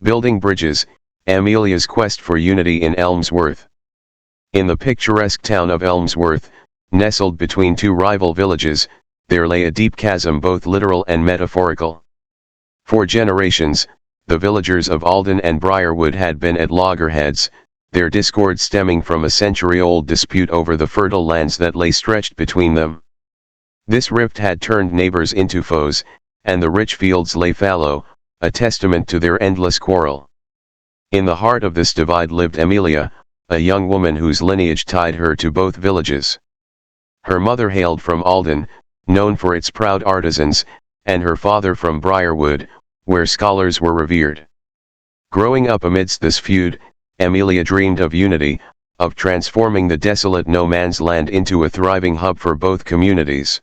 Building bridges, Emilia's quest for unity in Elmsworth. In the picturesque town of Elmsworth, nestled between two rival villages, there lay a deep chasm both literal and metaphorical. For generations, the villagers of Alden and Briarwood had been at loggerheads, their discord stemming from a century-old dispute over the fertile lands that lay stretched between them. This rift had turned neighbors into foes, and the rich fields lay fallow, a testament to their endless quarrel. In the heart of this divide lived Emilia, a young woman whose lineage tied her to both villages. Her mother hailed from Alden, known for its proud artisans, and her father from Briarwood, where scholars were revered. Growing up amidst this feud, Emilia dreamed of unity, of transforming the desolate no-man's land into a thriving hub for both communities.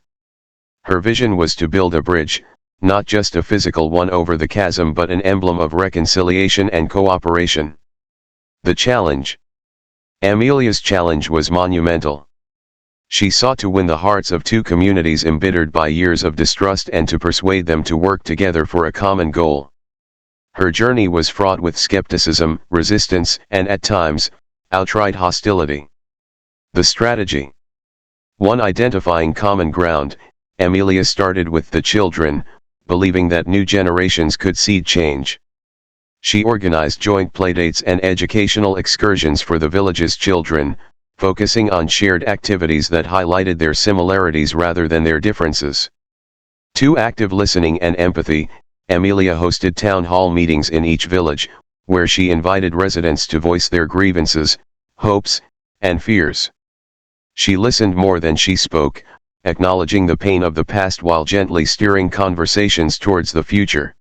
Her vision was to build a bridge, not just a physical one over the chasm but an emblem of reconciliation and cooperation. The challenge. Emilia's challenge was monumental. She sought to win the hearts of two communities embittered by years of distrust and to persuade them to work together for a common goal. Her journey was fraught with skepticism, resistance, and at times, outright hostility. The strategy. 1. Identifying common ground. Emilia started with the children, believing that new generations could seed change. She organized joint playdates and educational excursions for the village's children, focusing on shared activities that highlighted their similarities rather than their differences. 2. Active listening and empathy. Emilia hosted town hall meetings in each village, where she invited residents to voice their grievances, hopes, and fears. She listened more than she spoke, acknowledging the pain of the past while gently steering conversations towards the future.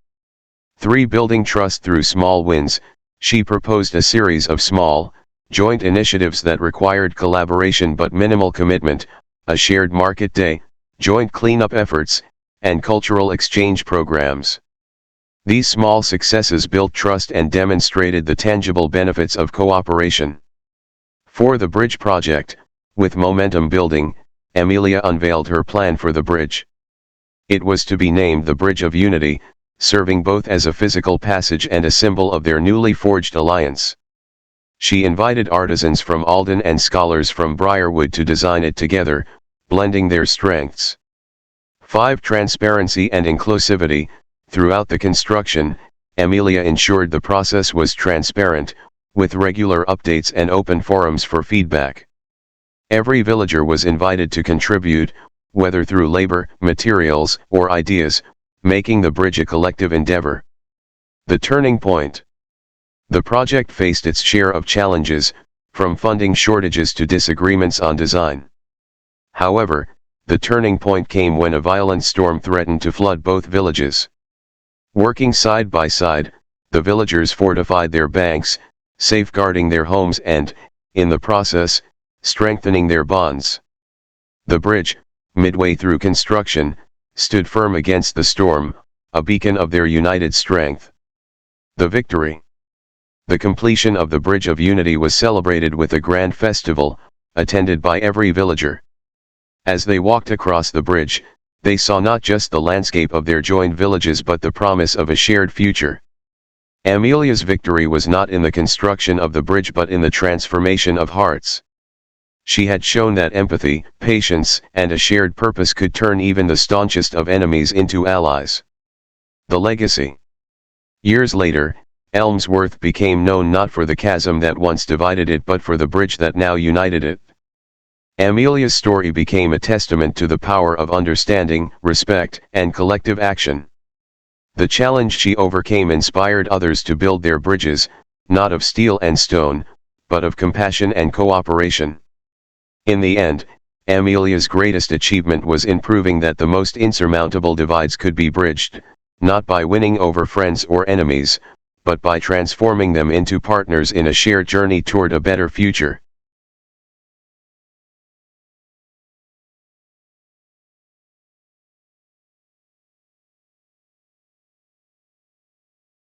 3. Building trust through small wins. She proposed a series of small, joint initiatives that required collaboration but minimal commitment, a shared market day, joint cleanup efforts, and cultural exchange programs. These small successes built trust and demonstrated the tangible benefits of cooperation. 4. The Bridge Project. With momentum building, Emilia unveiled her plan for the bridge. It was to be named the Bridge of Unity, serving both as a physical passage and a symbol of their newly forged alliance. She invited artisans from Alden and scholars from Briarwood to design it together, blending their strengths. 5. Transparency and inclusivity. Throughout the construction, Emilia ensured the process was transparent, with regular updates and open forums for feedback. Every villager was invited to contribute, whether through labor, materials, or ideas, making the bridge a collective endeavor. The turning point. The project faced its share of challenges, from funding shortages to disagreements on design. However, the turning point came when a violent storm threatened to flood both villages. Working side by side, the villagers fortified their banks, safeguarding their homes and, in the process, strengthening their bonds. The bridge, midway through construction, stood firm against the storm, a beacon of their united strength. The victory. The completion of the Bridge of Unity was celebrated with a grand festival, attended by every villager. As they walked across the bridge, they saw not just the landscape of their joined villages but the promise of a shared future. Emilia's victory was not in the construction of the bridge but in the transformation of hearts. She had shown that empathy, patience, and a shared purpose could turn even the staunchest of enemies into allies. The legacy. Years later, Elmsworth became known not for the chasm that once divided it but for the bridge that now united it. Emilia's story became a testament to the power of understanding, respect, and collective action. The challenge she overcame inspired others to build their bridges, not of steel and stone, but of compassion and cooperation. In the end, Emilia's greatest achievement was in proving that the most insurmountable divides could be bridged, not by winning over friends or enemies, but by transforming them into partners in a shared journey toward a better future.